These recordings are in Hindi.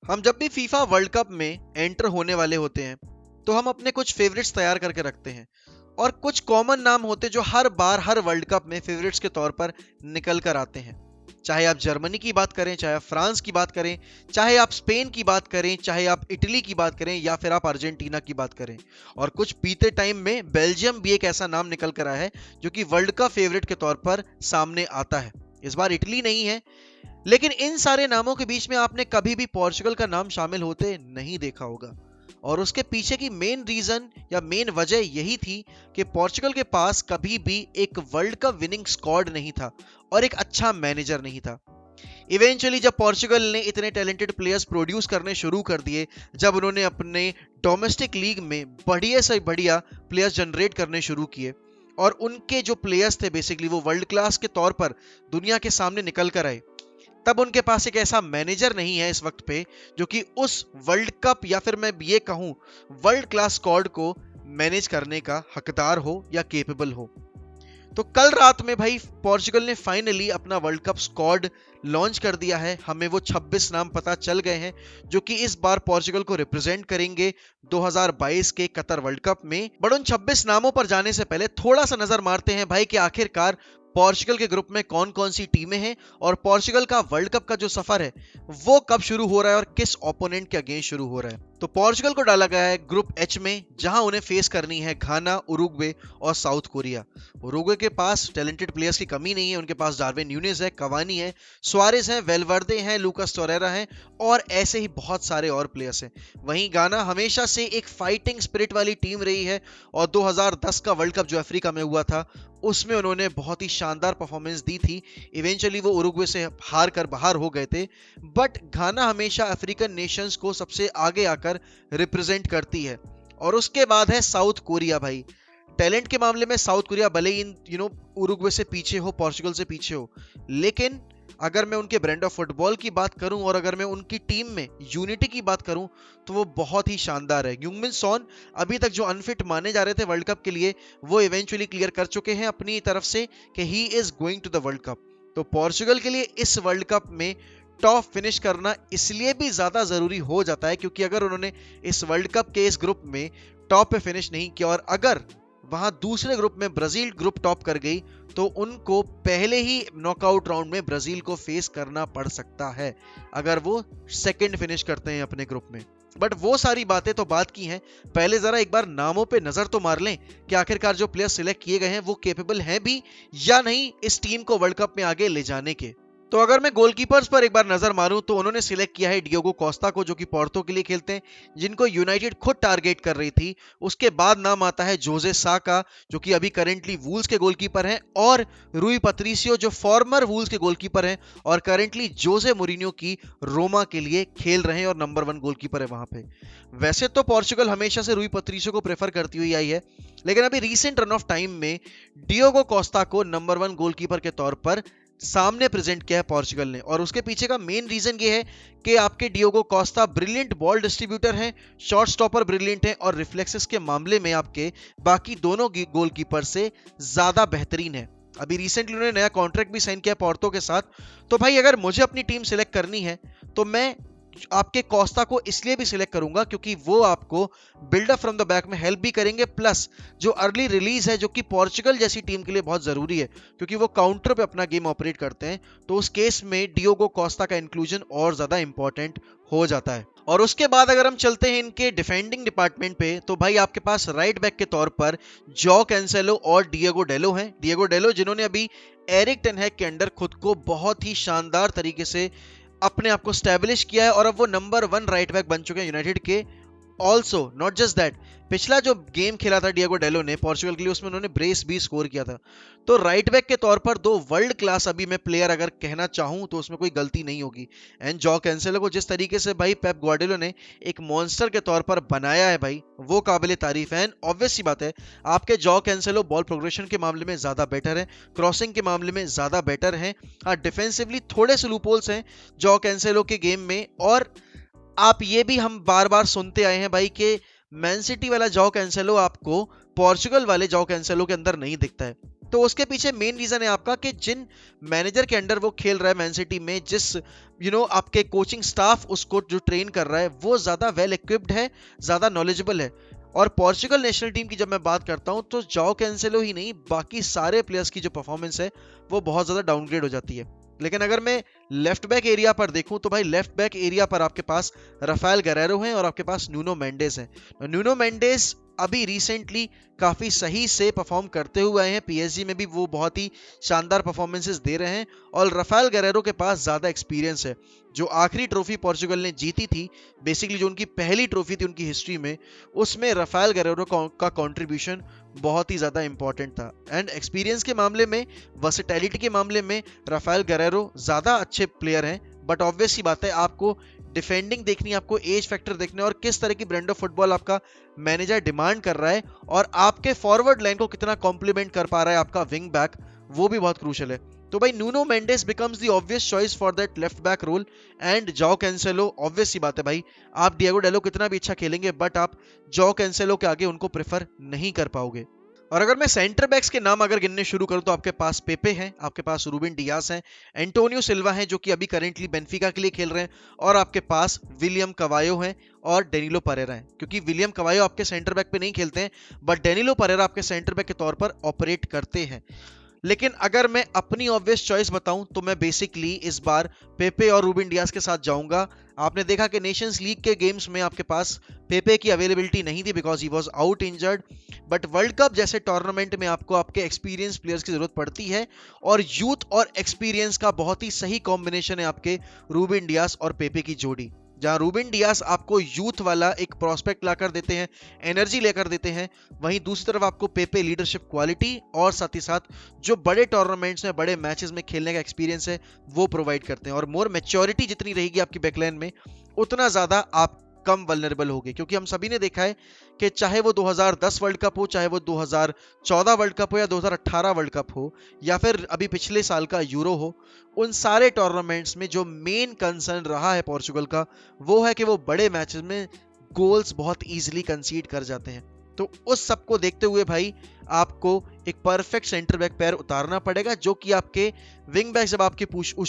हम जब भी फीफा वर्ल्ड कप में एंटर होने वाले होते हैं तो हम अपने कुछ फेवरेट्स तैयार करके रखते हैं और कुछ कॉमन नाम होते हैं जो हर बार हर वर्ल्ड कप में फेवरेट्स के तौर पर निकल कर आते हैं। चाहे आप जर्मनी की बात करें, चाहे आप फ्रांस की बात करें, चाहे आप स्पेन की बात करें, चाहे आप इटली की बात करें या फिर आप अर्जेंटीना की बात करें। और कुछ बीते टाइम में बेल्जियम भी एक ऐसा नाम निकल कर आया है जो कि वर्ल्ड कप फेवरेट के तौर पर सामने आता है। इस बार इटली नहीं है, लेकिन इन सारे नामों के बीच में आपने कभी भी पोर्चुगल का नाम शामिल होते नहीं देखा होगा। और उसके पीछे की मेन रीजन या मेन वजह यही थी कि पोर्चुगल के पास कभी भी एक वर्ल्ड कप विनिंग स्क्वाड नहीं था और एक अच्छा मैनेजर नहीं था। इवेंचुअली जब पोर्चुगल ने इतने टैलेंटेड प्लेयर्स प्रोड्यूस करने शुरू कर दिए, जब उन्होंने अपने डोमेस्टिक लीग में बढ़िया से बढ़िया प्लेयर्स जनरेट करने शुरू किए और उनके जो प्लेयर्स थे बेसिकली वो वर्ल्ड क्लास के तौर पर दुनिया के सामने निकल कर आए, तब उनके पास एक ऐसा मैनेजर नहीं है इस वक्त पे जो कि उस वर्ल्ड कप या फिर मैं ये कहूं वर्ल्ड क्लास स्क्वाड को मैनेज करने का हकदार हो या केपेबल हो। तो कल रात में भाई पोर्चुगल ने फाइनली अपना वर्ल्ड कप स्क्वाड लॉन्च कर दिया है। हमें वो 26 नाम पता चल गए हैं जो कि इस बार पोर्चुगल को रिप्रेजेंट करेंगे 2022 के कतर वर्ल्ड कप में। बट उन 26 नामों पर जाने से पहले थोड़ा सा नजर मारते हैं भाई कि आखिरकार पोर्चुगल के ग्रुप में कौन कौन सी टीमें हैं और पोर्चुगल का वर्ल्ड कप का जो सफर है वो कब शुरू हो रहा है और किस ओपोनेंट के अगेंस्ट शुरू हो रहा है। तो पोर्चुगल को डाला गया है ग्रुप एच में, जहां उन्हें फेस करनी है घाना, उरुग्वे और साउथ कोरिया। उरुग्वे के पास टैलेंटेड प्लेयर्स की कमी नहीं है, उनके पास डार्विन न्यूनेज है, कवानी है, सुआरेज है, वेलवर्दे हैं, लूकास टोरेरा है और ऐसे ही बहुत सारे और प्लेयर्स हैं। वहीं घाना हमेशा से एक फाइटिंग स्पिरिट वाली टीम रही है और 2010 का वर्ल्ड कप जो अफ्रीका में हुआ था उसमें उन्होंने बहुत ही शानदार परफॉर्मेंस दी थी। इवेंचुअली वो उरुग्वे से हार कर बाहर हो गए थे, बट घाना हमेशा अफ्रीकन नेशंस को सबसे आगे आकर रिप्रेजेंट करती है। और उसके बाद है साउथ कोरिया। भाई टैलेंट के मामले में साउथ कोरिया भले ही उरुग्वे से पीछे हो, पोर्चुगल से पीछे हो, लेकिन अगर मैं उनके ब्रांड ऑफ फुटबॉल की बात करूं और अगर मैं उनकी टीम में यूनिटी की बात करूं तो वो बहुत ही शानदार है। ह्यूंगमिन सॉन अभी तक जो अनफिट माने जा रहे थे वर्ल्ड कप के लिए, वो इवेंचुअली क्लियर कर चुके हैं अपनी तरफ से कि he is going to the world cup. तो पोर्चुगल के लिए इस वर्ल्ड कप में टॉप फिनिश करना इसलिए भी ज्यादा जरूरी हो जाता है क्योंकि अगर उन्होंने इस वर्ल्ड कप के इस ग्रुप में टॉप पे फिनिश नहीं किया और अगर वहां दूसरे ग्रुप में ब्राजील ग्रुप टॉप कर गई तो उनको पहले ही नॉकआउट राउंड में ब्राजील को फेस करना पड़ सकता है अगर वो सेकंड फिनिश करते हैं अपने ग्रुप में। बट वो सारी बातें तो बात की हैं, पहले जरा एक बार नामों पे नजर तो मार लें कि आखिरकार जो प्लेयर सिलेक्ट किए गए हैं वो केपेबल हैं भी या नहीं इस टीम को वर्ल्ड कप में आगे ले जाने के। तो अगर मैं गोलकीपर्स पर एक बार नजर मारूं तो उन्होंने सिलेक्ट किया है डियोगो कोस्टा को, जो कि पोर्तो के लिए खेलते हैं, जिनको यूनाइटेड खुद टारगेट कर रही थी। उसके बाद नाम आता है जोसे सा का, जो कि अभी करेंटली वूल्स के गोलकीपर हैं, और रूई पत्रिसियो जो फॉर्मर वूल्स के गोलकीपर हैं और करेंटली जोसे मोरिनियो की रोमा के लिए खेल रहे हैं और नंबर 1 गोलकीपर है वहां पे। वैसे तो पोर्चुगल हमेशा से रूई पत्रिसियो को प्रेफर करती हुई आई है, लेकिन अभी रिसेंट रन ऑफ टाइम में डियोगो कोस्टा को नंबर 1 गोलकीपर के तौर पर सामने प्रेजेंट किया है पोर्चुगल ने। और उसके पीछे का मेन रीजन ये है कि आपके Diogo Costa brilliant ball distributor हैं, शॉट स्टॉपर ब्रिलियंट हैं और रिफ्लेक्सेस के मामले में आपके बाकी दोनों गोलकीपर से ज्यादा बेहतरीन है। अभी रिसेंटली उन्होंने नया कॉन्ट्रैक्ट भी साइन किया पोर्तो के साथ। तो भाई अगर मुझे अपनी टीम सिलेक्ट करनी है तो मैं आपके कोस्टा को इसलिए भी सिलेक्ट करूंगा क्योंकि वो आपको बिल्डअप फ्रॉम द बैक में हेल्प भी करेंगे, प्लस जो अर्ली रिलीज है जो कि पोर्चुगल जैसी टीम के लिए बहुत जरूरी है क्योंकि वो काउंटर पे अपना गेम ऑपरेट करते हैं, तो उस केस में डियोगो कोस्टा का इंक्लूजन और ज्यादा इंपॉर्टेंट हो जाता है। और उसके बाद अगर हम चलते हैं इनके डिफेंडिंग डिपार्टमेंट पे तो भाई आपके पास राइट बैक के तौर पर जॉ कैंसेलो और डिएगो डेलो हैं। डिएगो डेलो जिन्होंने अभी एरिक टेन हैग के अंडर खुद को बहुत ही शानदार तरीके से अपने आप को स्टैब्लिश किया है और अब वो नंबर 1 राइट बैक बन चुके हैं यूनाइटेड के। ऑल्सो नॉट जस्ट दैट, पिछला जो गेम खेला था डिएगो डेलो ने पोर्चुगल के लिए उसमें उन्होंने ब्रेस भी स्कोर किया था। तो राइट बैक के तौर पर 2 वर्ल्ड क्लास अभी मैं प्लेयर अगर कहना चाहूं तो उसमें कोई गलती नहीं होगी। एंड जॉ कैंसेलो को जिस तरीके से भाई पेप ग्वार्डियोला ने एक मॉन्स्टर के तौर पर बनाया है भाई, वो काबिले तारीफ है। एंड ऑब्वियस सी बात है आपके जॉ कैंसेलो बॉल प्रोग्रेशन के मामले में ज्यादा बेटर है, क्रॉसिंग के मामले में ज्यादा बेटर है। हाँ, डिफेंसिवली थोड़े से लूपहोल्स हैं जॉ कैंसेलो के गेम में। और आप ये भी हम बार बार सुनते आए हैं भाई कि मैन सिटी वाला जॉ कैंसेलो आपको पोर्चुगल वाले जॉ कैंसेलो के अंदर नहीं दिखता है। तो उसके पीछे मेन रीजन है आपका कि जिन मैनेजर के अंडर वो खेल रहा है मैन सिटी में, जिस आपके कोचिंग स्टाफ उसको जो ट्रेन कर रहा है वो ज्यादा वेल इक्विप्ड है, ज्यादा नॉलेजेबल है। और पोर्चुगल नेशनल टीम की जब मैं बात करता हूं तो जाओ कैंसेलो ही नहीं, बाकी सारे प्लेयर्स की जो परफॉर्मेंस है वो बहुत ज्यादा डाउनग्रेड हो जाती है। लेकिन अगर मैं लेफ्ट बैक एरिया पर देखूं तो भाई लेफ्ट बैक एरिया पर आपके पास राफेल गरेरो हैं और आपके पास न्यूनो मेंडेस हैं। न्यूनो मेंडेस अभी रिसेंटली काफी सही से परफॉर्म करते हुए आए हैं, पीएसजी में भी वो बहुत ही शानदार परफॉर्मेंसेस दे रहे हैं। और राफेल गरेरो के पास ज्यादा एक्सपीरियंस है। जो आखिरी ट्रॉफी पोर्चुगल ने जीती थी, बेसिकली जो उनकी पहली ट्रॉफी थी उनकी हिस्ट्री में, उसमें राफेल गरेरो का कंट्रीब्यूशन बहुत ही ज्यादा इंपॉर्टेंट था। एंड एक्सपीरियंस के मामले में, वर्सेटैलिटी के मामले में राफेल गरेरो ज्यादा अच्छे प्लेयर हैं। बट ऑब्वियस सी बात है, आपको डिफेंडिंग देखनी है, आपको एज फैक्टर देखना है और किस तरह की ब्रांड ऑफ फुटबॉल आपका मैनेजर डिमांड कर रहा है और आपके फॉरवर्ड लाइन को कितना कॉम्प्लीमेंट कर पा रहा है आपका विंग बैक, वो भी बहुत क्रूशियल है। तो भाई Nuno Mendes becomes the obvious choice for that left back role. And João Cancelo, obvious सी बात है भाई, आप डिएगो डेलो कितना भी अच्छा खेलेंगे बट आप जाओ कैंसेलो के आगे उनको प्रेफर नहीं कर पाओगे। और अगर मैं सेंटर बैक्स के नाम अगर गिनने शुरू करूं तो आपके पास पेपे हैं, आपके पास रूबिन डियास हैं, एंटोनियो सिल्वा हैं जो कि अभी करेंटली बेंफिका के लिए खेल रहे हैं, और आपके पास विलियम कवायो हैं और डेनिलो परेरा हैं। क्योंकि विलियम कवायो आपके सेंटर बैक पे नहीं खेलते हैं बट डेनिलो परेरा आपके सेंटर बैक के तौर पर ऑपरेट करते हैं। लेकिन अगर मैं अपनी ऑब्वियस चॉइस बताऊं तो मैं बेसिकली इस बार पेपे और रूबिन डियास के साथ जाऊंगा। आपने देखा कि नेशंस लीग के गेम्स में आपके पास पेपे की अवेलेबिलिटी नहीं थी because he was out injured. But world cup जैसे टूर्नामेंट में आपको आपके एक्सपीरियंस प्लेयर्स की जरूरत पड़ती है और यूथ और एक्सपीरियंस का बहुत ही सही कॉम्बिनेशन है आपके रूबिन डियास और पेपे की जोड़ी। जहां रूबिन डियास आपको यूथ वाला एक प्रोस्पेक्ट लाकर देते हैं, एनर्जी लेकर देते हैं, वहीं दूसरी तरफ आपको पेपे लीडरशिप क्वालिटी और साथ ही साथ जो बड़े टूर्नामेंट्स में, बड़े मैचेस में खेलने का एक्सपीरियंस है वो प्रोवाइड करते हैं। और मोर मैच्योरिटी जितनी रहेगी आपकी बैकलाइन में उतना ज्यादा आप कम वल्नरेबल होगे। क्योंकि हम सभी ने देखा है कि चाहे वो 2010 वर्ल्ड कप हो, चाहे वो 2014 वर्ल्ड कप हो या 2018 वर्ल्ड कप हो या फिर अभी पिछले साल का यूरो हो, उन सारे टूर्नामेंट्स में जो मेन कंसर्न रहा है पोर्चुगल का वो है कि वो बड़े मैचेस में गोल्स बहुत इजीली कंसीड कर जाते हैं। तो उस सब को देखते हुए भाई आपको एक परफेक्ट सेंटर बैक पैर उतारना पड़ेगा जो कि आपके विंग बैक जब आपके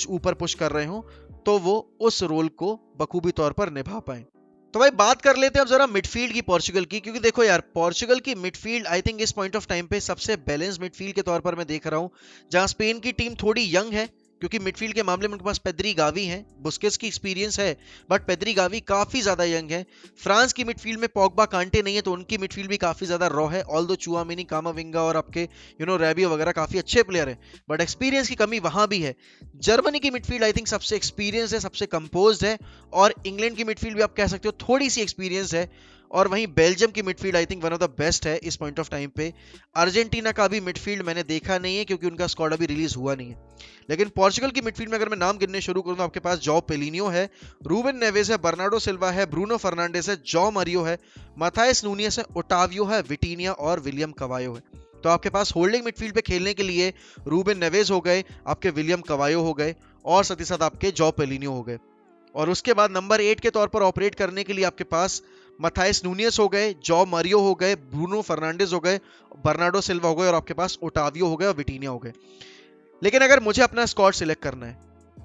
ऊपर पुश कर रहे हो तो वो उस रोल को बखूबी तौर पर निभा पाए। तो भाई बात कर लेते हैं अब जरा मिडफील्ड की पोर्चुगल की। क्योंकि देखो यार, पोर्चुगल की मिडफील्ड आई थिंक इस पॉइंट ऑफ टाइम पे सबसे बैलेंस मिडफील्ड के तौर पर मैं देख रहा हूं। जहां स्पेन की टीम थोड़ी यंग है क्योंकि मिडफील्ड के मामले में उनके पास पेद्री गावी हैं, बुस्केट्स की एक्सपीरियंस है बट पेद्री गावी काफी ज्यादा यंग है। फ्रांस की मिडफील्ड में पॉगबा कांटे नहीं है तो उनकी मिडफील्ड भी काफी ज्यादा रॉ है। ऑल्दो चुआमेनी, कामाविंगा और आपके रैबियो वगैरह काफी अच्छे प्लेयर हैं बट एक्सपीरियंस की कमी वहां भी है। जर्मनी की मिडफील्ड आई थिंक सबसे एक्सपीरियंस है, सबसे कंपोज्ड है। और इंग्लैंड की मिडफील्ड भी आप कह सकते हो थोड़ी सी एक्सपीरियंस है। और वहीं बेल्जियम की midfield I think one of the best है इस पॉइंट ऑफ टाइम पे। अर्जेंटीना का भी मिडफील्ड मैंने देखा नहीं है क्योंकि उनका स्क्वाड अभी रिलीज हुआ नहीं है। लेकिन पोर्चुगल की मिडफील्ड में अगर मैं नाम गिनने शुरू करूं तो आपके पास जॉ पेलिनियो है, रूबेन नेवेस है, बर्नार्डो सिल्वा है, ब्रूनो फर्नांडिस है, जॉ मरियो है, माथायस नूनियस है, ओटावियो है, विटीनिया और विलियम कवायो है। तो आपके पास होल्डिंग मिडफील्ड पे खेलने के लिए रूबेन नेवेस हो गए, आपके विलियम कवायो हो गए और साथ ही साथ आपके जॉ पेलिनियो हो गए। और उसके बाद नंबर 8 के तौर पर ऑपरेट करने के लिए आपके पास माथायस नूनियस हो गए, जॉ मरियो हो गए, ब्रूनो फर्नांडिस हो गए, बर्नार्डो सिल्वा हो गए और आपके पास ओटावियो हो गए और विटीनिया हो गए। लेकिन अगर मुझे अपना स्क्वाड सिलेक्ट करना है,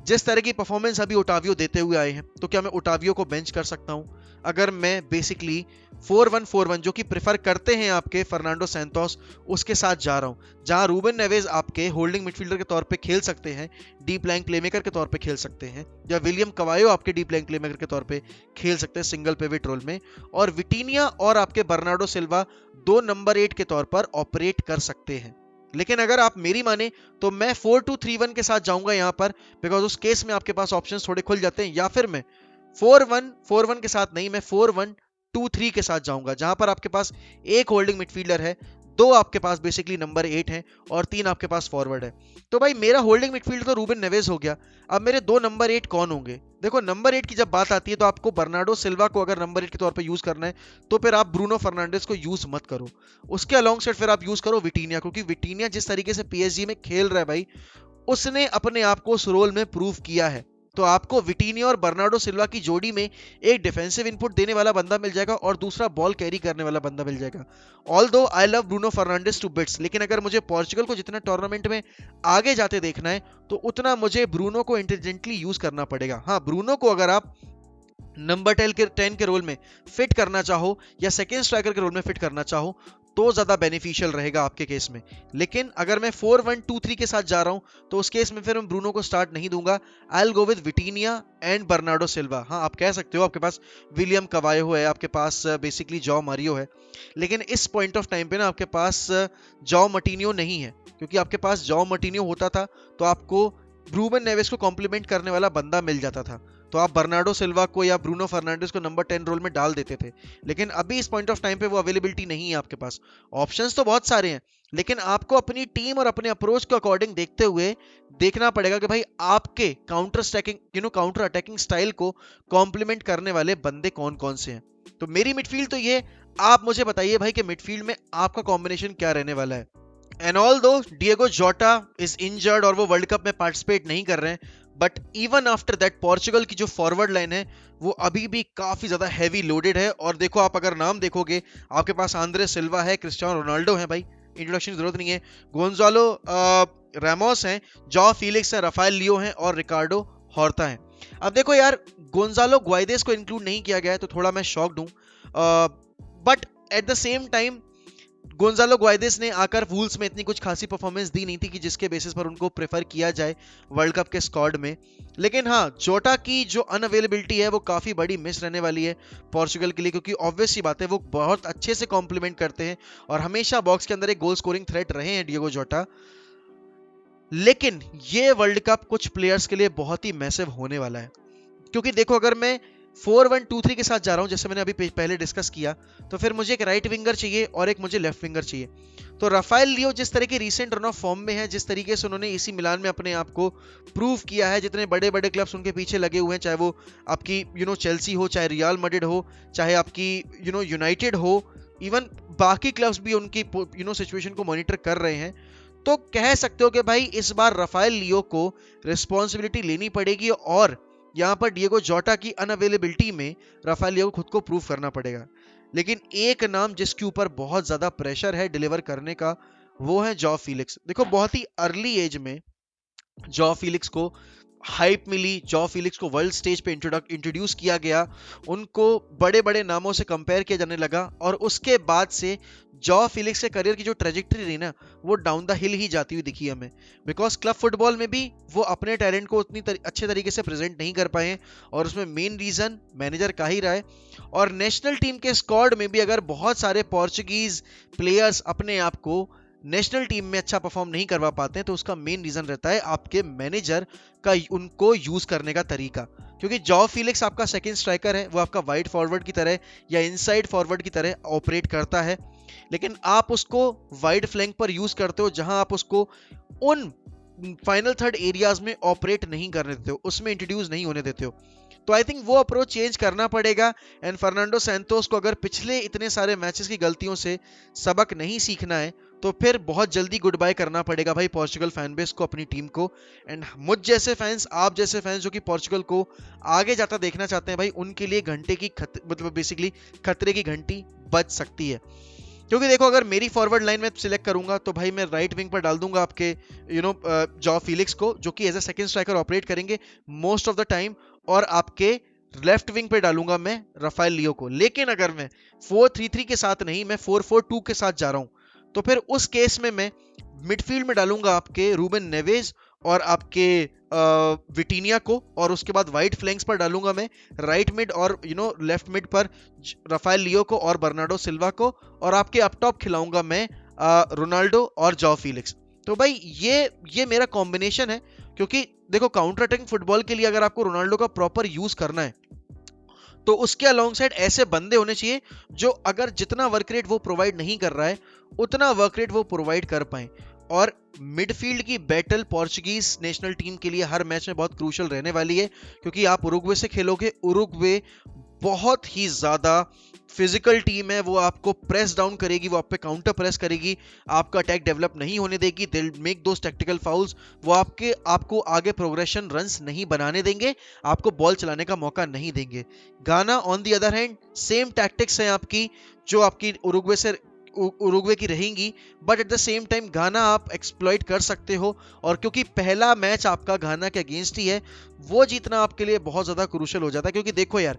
जिस तरह की परफॉर्मेंस अभी ओटावियो देते हुए आए हैं, तो क्या मैं ओटावियो को बेंच कर सकता हूं? अगर मैं बेसिकली 4-1-4-1 जो कि प्रेफर करते हैं आपके फर्नांडो सैंतोस, उसके साथ जा रहा हूं, जहां रूबेन नेवेस आपके होल्डिंग मिडफील्डर के तौर पे खेल सकते हैं, डीप लाइन प्लेमेकर के तौर पे खेल सकते हैं, या विलियम कवायो आपके डीप लाइन प्लेमेकर के तौर पे खेल सकते हैं सिंगल पिवट रोल में, और विटीनिया और आपके बर्नार्डो सिल्वा 2 नंबर 8 के तौर पर ऑपरेट कर सकते हैं। लेकिन अगर आप मेरी माने तो मैं 4-2-3-1 के साथ जाऊंगा यहां पर, बिकॉज उस केस में आपके पास ऑप्शंस थोड़े खुल जाते हैं। या फिर मैं 4-1-4-1 के साथ नहीं, मैं 4-1-2-3 के साथ जाऊंगा, जहां पर आपके पास एक होल्डिंग मिडफील्डर है, 2 आपके पास बेसिकली नंबर 8 हैं और 3 आपके पास फॉरवर्ड है। तो भाई मेरा होल्डिंग मिडफील्ड तो रूबेन नेवेस हो गया। अब मेरे 2 नंबर 8 कौन होंगे? देखो, नंबर 8 की जब बात आती है तो आपको बर्नार्डो सिल्वा को अगर नंबर 8 के तौर पे यूज करना है तो फिर आप ब्रूनो फर्नांडिस को यूज मत करो। उसके अलॉन्ग साइड फिर आप यूज करो विटीनिया, क्योंकि विटीनिया जिस तरीके से पीएसजी में खेल रहा है भाई, उसने अपने आप को उस रोल में प्रूव किया है। तो आपको विटीनिया और बर्नार्डो सिल्वा की जोड़ी में एक डिफेंसिव इनपुट देने वाला बंदा मिल जाएगा और दूसरा बॉल कैरी करने वाला बंदा मिल जाएगा। Although I love Bruno Fernandes to bits, लेकिन अगर मुझे पोर्चुगल को जितना टूर्नामेंट में आगे जाते देखना है तो उतना मुझे ब्रूनो को इंटेलिजेंटली यूज करना पड़ेगा। हाँ, ब्रूनो को अगर आप नंबर 10 के रोल में फिट करना चाहो या सेकेंड स्ट्राइकर के रोल में फिट करना चाहो तो ज्यादा बेनिफिशियल रहेगा आपके केस में। लेकिन अगर मैं 4-1-2-3 के साथ जा रहा हूं तो उस केस में फिर मैं ब्रूनो को स्टार्ट नहीं दूंगा। I will go with विटीनिया and Bernardo Silva. हाँ, आप कह सकते हो आपके पास विलियम कवायो है, आपके पास बेसिकली जॉ मारियो है, लेकिन इस पॉइंट ऑफ टाइम पे ना आपके पास जॉ मर्टिन्यो नहीं है, क्योंकि आपके पास जॉ मर्टिन्यो होता था तो आपको रूबन नेवेस को कॉम्प्लीमेंट करने वाला बंदा मिल जाता था, तो आप बर्नार्डो सिल्वा को या ब्रूनो फर्नांडिस को नंबर 10 रोल में डाल देते थे। लेकिन अभी इस पॉइंट ऑफ टाइम पे वो अवेलेबिलिटी नहीं है आपके पास। ऑप्शंस तो बहुत सारे हैं, लेकिन आपको अपनी टीम और अपने अप्रोच के अकॉर्डिंग देखते हुए देखना पड़ेगा कि भाई आपके काउंटर अटैकिंग स्टाइल को कॉम्प्लीमेंट करने वाले बंदे कौन कौन से हैं। तो मेरी मिडफील्ड तो ये, आप मुझे बताइए भाई कि मिडफील्ड में आपका कॉम्बिनेशन क्या रहने वाला है। एंड ऑल्दो डिएगो जोटा इज इंजर्ड और वो वर्ल्ड कप में पार्टिसिपेट नहीं कर रहे हैं, but even after that Portugal की जो फॉरवर्ड लाइन है वो अभी भी काफी ज्यादा हैवी लोडेड है। और देखो, आप अगर नाम देखोगे, आपके पास आंद्रे सिल्वा है, क्रिस्टियानो रोनाल्डो है, भाई इंट्रोडक्शन की जरूरत नहीं है, गोंजालो रामोस हैं, जॉ फीलिक्स है, राफेल लियो हैं और रिकार्डो हॉर्ता है। अब देखो यार, गोंजालो ग्वाइदेस को इंक्लूड नहीं किया गया है तो थोड़ा मैं शॉक्ड हूं, but at the same time Gonzalo Guedes ने आकर वूल्स में इतनी कुछ खासी परफॉर्मेंस दी नहीं थी कि जिसके बेसिस पर उनको प्रेफर किया जाए वर्ल्ड कप के स्क्वाड में। लेकिन हाँ, जोटा की जो अनअवेलेबिलिटी है वो काफी बड़ी मिस रहने वाली है पोर्चुगल के लिए, क्योंकि ऑब्वियस सी बात है वो बहुत अच्छे से कॉम्प्लीमेंट करते हैं और हमेशा बॉक्स के अंदर एक गोल स्कोरिंग थ्रेट रहे हैं डिएगो जोटा। लेकिन ये वर्ल्ड कप कुछ प्लेयर्स के लिए बहुत ही मैसिव होने वाला है, क्योंकि देखो, अगर मैं 4-1-2-3 के साथ जा रहा हूं जैसे मैंने अभी पहले डिस्कस किया, तो फिर मुझे एक राइट विंगर चाहिए और एक मुझे लेफ्ट विंगर चाहिए। तो राफेल लियो जिस तरह की रीसेंट रन ऑफ फॉर्म में है, जिस तरीके से उन्होंने इसी मिलान में अपने आप को प्रूव किया है, जितने बड़े बड़े क्लब्स उनके पीछे लगे हुए हैं, चाहे वो आपकी चेल्सी हो, चाहे रियल मैड्रिड हो, चाहे आपकी यूनाइटेड हो, इवन बाकी क्लब्स भी उनकी सिचुएशन को मॉनिटर कर रहे हैं, तो कह सकते हो कि भाई इस बार राफेल लियो को रिस्पॉन्सिबिलिटी लेनी पड़ेगी और यहां पर डिएगो जोटा की अनअवेलेबिलिटी में राफेल लियो को खुद को प्रूव करना पड़ेगा। लेकिन एक नाम जिसके ऊपर बहुत ज्यादा प्रेशर है डिलीवर करने का, वो है जॉ फीलिक्स। देखो, बहुत ही अर्ली एज में जॉ फीलिक्स को हाइप मिली, जॉ फीलिक्स को वर्ल्ड स्टेज पे इंट्रोड्यूस किया गया, उनको बड़े बड़े नामों से कंपेयर किया जाने लगा और उसके बाद से जॉ फीलिक्स के करियर की जो ट्रेजेक्टरी रही ना, वो डाउन द हिल ही जाती हुई दिखी हमें, बिकॉज क्लब फुटबॉल में भी वो अपने टैलेंट को उतनी अच्छे तरीके से प्रेजेंट नहीं कर पाए और उसमें मेन रीजन मैनेजर का ही रहा है। और नेशनल टीम के स्क्वाड में भी अगर बहुत सारे पोर्चुगीज प्लेयर्स अपने आप को नेशनल टीम में अच्छा परफॉर्म नहीं करवा पाते हैं, तो उसका मेन रीजन रहता है आपके मैनेजर का उनको यूज करने का तरीका। क्योंकि जॉ फीलिक्स आपका सेकंड स्ट्राइकर है, वो आपका वाइड फॉरवर्ड की तरह या इनसाइड फॉरवर्ड की तरह ऑपरेट करता है, लेकिन आप उसको वाइड फ्लैंक पर यूज करते हो जहां आप उसको उन फाइनल थर्ड एरियाज में ऑपरेट नहीं करने देते हो, उसमें इंट्रोड्यूस नहीं होने देते हो। तो आई थिंक वो अप्रोच चेंज करना पड़ेगा। एंड फर्नांडो सैंतोस को अगर पिछले इतने सारे मैचेस की गलतियों से सबक नहीं सीखना है तो फिर बहुत जल्दी गुड बाय करना पड़ेगा भाई पोर्चुगल फैन बेस को, अपनी टीम को। एंड मुझ जैसे फैंस, आप जैसे फैंस जो कि पोर्चुगल को आगे जाता देखना चाहते हैं, भाई उनके लिए घंटे की मतलब बेसिकली खतरे की घंटी बज सकती है। क्योंकि देखो, अगर मेरी फॉरवर्ड लाइन में सिलेक्ट करूंगा तो भाई मैं राइट विंग पर डाल दूंगा आपके जॉ फीलिक्स को, जो कि as a second striker operate करेंगे मोस्ट ऑफ द टाइम, और आपके लेफ्ट विंग पे डालूंगा मैं राफेल लियो को। लेकिन अगर मैं 4-3-3 के साथ नहीं, मैं 4-4-2 के साथ जा रहा हूं, तो फिर उस केस में मैं मिडफील्ड में डालूंगा आपके रूबन नेवेज और आपके विटीनिया को, और उसके बाद वाइट फ्लैंक्स पर डालूंगा मैं राइट मिड और लेफ्ट मिड पर राफेल लियो को और बर्नार्डो सिल्वा को, और आपके अप टॉप खिलाऊंगा मैं रोनाल्डो और जॉ फीलिक्स। तो भाई ये मेरा कॉम्बिनेशन है, क्योंकि देखो, काउंटर अटैकिंग फुटबॉल के लिए अगर आपको रोनाल्डो का प्रॉपर यूज करना है तो उसके अलोंग साइड ऐसे बंदे होने चाहिए जो अगर जितना वर्क रेट वो प्रोवाइड नहीं कर रहा है उतना वर्क रेट वो प्रोवाइड कर पाए। और मिडफील्ड की बैटल पोर्चुगीज नेशनल टीम के लिए हर मैच में बहुत क्रूशियल रहने वाली है, क्योंकि आप उरुग्वे से खेलोगे। उरुग्वे बहुत ही ज्यादा फिजिकल टीम है, वो आपको प्रेस डाउन करेगी, वो आप पे काउंटर प्रेस करेगी, आपका अटैक डेवलप नहीं होने देगी, they will make those tactical fowls, वो आपको आगे प्रोग्रेशन रन्स नहीं बनाने देंगे, आपको बॉल चलाने का मौका नहीं देंगे। गाना on the other hand same tactics हैं आपकी जो आपकी उरुग्वे की रहेंगी, but at the same time गाना आप एक्सप्लॉइट कर सकते हो, और क्योंकि पहला मैच आपका गाना के अगेंस्ट ही है, वो जीतना आपके लिए बहुत ज्यादा क्रूशियल हो जाता है। क्योंकि देखो यार,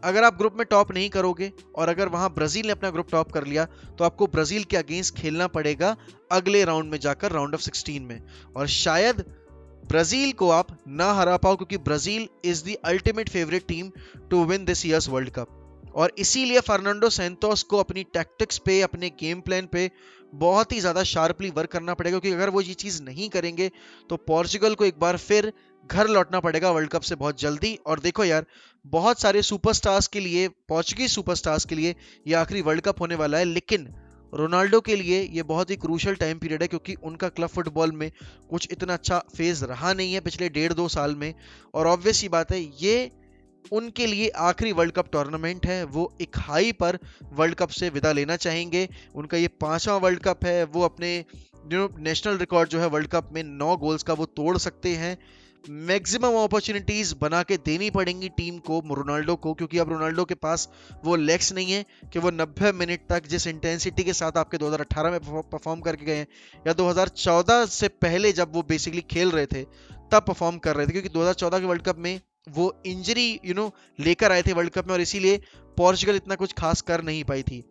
अगर आप ग्रुप में टॉप नहीं करोगे और अगर वहां ब्राजील ने अपना ग्रुप टॉप कर लिया, तो आपको ब्राजील के अगेंस्ट खेलना पड़ेगा अगले राउंड में जाकर, राउंड ऑफ 16 में, और शायद ब्राजील को आप ना हरा पाओ, क्योंकि Brazil is the ultimate favourite team to win this year's world cup. और इसीलिए फर्नांडो सैंतोस को अपनी टैक्टिक्स पे, अपने गेम प्लान पे बहुत ही ज्यादा शार्पली वर्क करना पड़ेगा, क्योंकि अगर वो ये चीज नहीं करेंगे तो पोर्चुगल को एक बार फिर घर लौटना पड़ेगा वर्ल्ड कप से बहुत जल्दी। और देखो यार, बहुत सारे सुपरस्टार्स के लिए, पोर्चुगीज सुपरस्टार्स के लिए ये आखिरी वर्ल्ड कप होने वाला है, लेकिन रोनाल्डो के लिए ये बहुत ही क्रूशियल टाइम पीरियड है, क्योंकि उनका क्लब फुटबॉल में कुछ इतना अच्छा फेज रहा नहीं है पिछले 1.5-2 साल में, और ऑब्वियस ही बात है ये उनके लिए आखिरी वर्ल्ड कप टूर्नामेंट है, वो एक हाई पर वर्ल्ड कप से विदा लेना चाहेंगे। उनका ये 5वां वर्ल्ड कप है, वो अपने नेशनल रिकॉर्ड जो है वर्ल्ड कप में 9 गोल्स का वो तोड़ सकते हैं। मैक्सिमम अपॉर्चुनिटीज बना के देनी पड़ेंगी टीम को, रोनाल्डो को, क्योंकि अब रोनाल्डो के पास वो लेग्स नहीं है कि वो 90 मिनट तक जिस इंटेंसिटी के साथ आपके 2018 में परफॉर्म करके गए हैं, या 2014 से पहले जब वो बेसिकली खेल रहे थे तब परफॉर्म कर रहे थे, क्योंकि 2014 के वर्ल्ड कप में वो इंजरी लेकर आए थे वर्ल्ड कप में, और इसीलिए पोर्चुगल इतना कुछ खास कर नहीं पाई थी।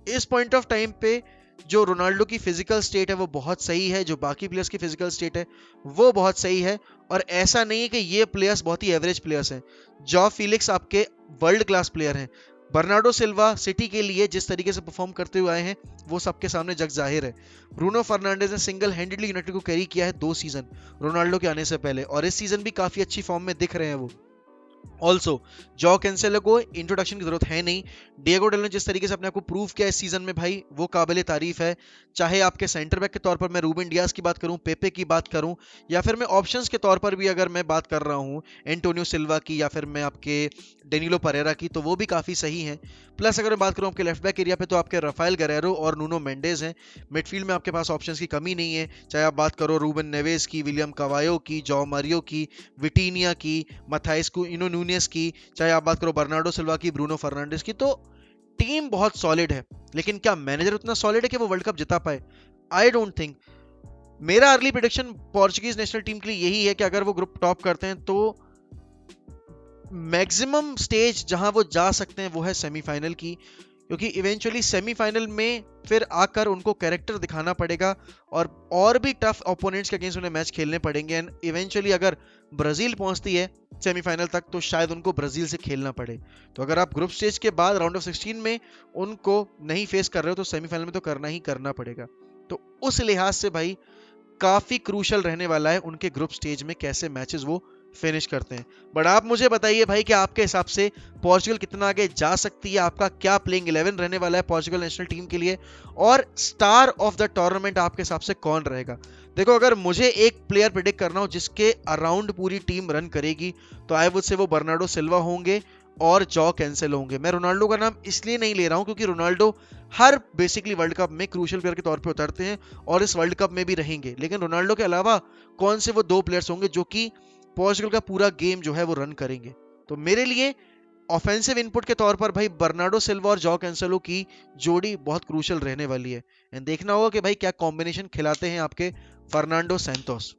इस पॉइंट ऑफ टाइम पे जो रोनाल्डो की फिजिकल स्टेट है वो बहुत सही है, जो बाकी प्लेयर्स की फिजिकल स्टेट है वो बहुत सही है, और ऐसा नहीं है कि ये प्लेयर्स बहुत ही एवरेज प्लेयर्स हैं। जॉ फिलिक्स आपके वर्ल्ड क्लास प्लेयर हैं, बर्नार्डो सिल्वा सिटी के लिए जिस तरीके से परफॉर्म करते हुए आए हैं वो सबके सामने जग जाहिर है। ब्रूनो फर्नांडिस ने सिंगल हैंडेडली यूनाइटेड को कैरी किया है 2 सीजन रोनाल्डो के आने से पहले, और इस सीजन भी काफी अच्छी फॉर्म में दिख रहे हैं वो। ऑल्सो जॉ कैंसेलो को इंट्रोडक्शन की जरूरत है नहीं, डिएगो डेल ने जिस तरीके से अपने आप को प्रूव किया इस सीजन में भाई, वो काबिले तारीफ है। चाहे आपके सेंटर बैक के तौर पर मैं रूबेन डियास की बात करूं, पेपे की बात करूं, या फिर मैं ऑप्शंस के तौर पर भी अगर मैं बात कर रहा हूं एंटोनियो सिल्वा की, या फिर मैं आपके डेनिलो परेरा की, तो वो भी काफी सही हैं। प्लस अगर मैं बात करूं आपके लेफ्ट बैक एरिया पे, तो आपके राफेल गरेरो और नूनो मेंडेज हैं। मिडफील्ड में आपके पास ऑप्शंस की कमी नहीं है, चाहे आप बात करो रूबन नेवेस की, विलियम कवायो की, जॉ मारियो की, विटीनिया की, मथाइस नूनियस की, चाहे आप बात करो बर्नार्डो सिल्वा की, ब्रूनो फर्नांडिस की, तो टीम बहुत सॉलिड है। लेकिन क्या मैनेजर उतना सॉलिड है कि वो वर्ल्ड कप जिता पाए? I don't think. मेरा early prediction Portuguese national team के लिए यही है कि अगर वो ग्रुप टॉप करते हैं तो मैक्सिमम स्टेज जहां वो जा सकते हैं वो है सेमीफाइनल की, क्योंकि इवेंचुअली सेमीफाइनल में फिर आकर उनको कैरेक्टर दिखाना पड़ेगा, और भी टफ ओपोनेंट्स के अगेंस्ट उन्हें मैच खेलने पड़ेंगे, एंड इवेंचुअली अगर ब्राजील पहुंचती है सेमीफाइनल तक तो शायद उनको ब्राजील से खेलना पड़े। तो अगर आप ग्रुप स्टेज के बाद राउंड ऑफ 16 में उनको नहीं फेस कर रहे हो तो सेमीफाइनल में तो करना ही करना पड़ेगा। तो उस लिहाज से भाई काफी क्रूशल रहने वाला है उनके ग्रुप स्टेज में कैसे मैचेस वो फिनिश करते हैं। बट आप मुझे बताइए भाई कि आपके हिसाब से पोर्चुगल कितना आगे जा सकती है, आपका क्या प्लेइंग 11 रहने वाला है पोर्चुगल नेशनल टीम के लिए, और स्टार ऑफ द टूर्नामेंट आपके हिसाब से कौन रहेगा? देखो, अगर मुझे एक प्लेयर प्रेडिक्ट करना हो जिसके अराउंड पूरी टीम रन करेगी, तो आई वुड से वो बर्नार्डो सिल्वा होंगे और जॉ कैंसेलो होंगे। मैं रोनाल्डो का नाम इसलिए नहीं ले रहा हूं क्योंकि रोनाल्डो हर बेसिकली वर्ल्ड कप में क्रूशियल प्लेयर के तौर पे उतरते हैं और इस वर्ल्ड कप में भी रहेंगे, लेकिन रोनाल्डो के अलावा कौन से वो 2 प्लेयर्स होंगे जो कि पोर्चुगल का पूरा गेम जो है वो रन करेंगे? तो मेरे लिए ऑफेंसिव इनपुट के तौर पर भाई बर्नार्डो सिल्वा और जॉ कैंसेलो की जोड़ी बहुत क्रूशियल रहने वाली है, एंड देखना होगा कि भाई क्या कॉम्बिनेशन खिलाते हैं आपके फर्नांडो सैंतोस।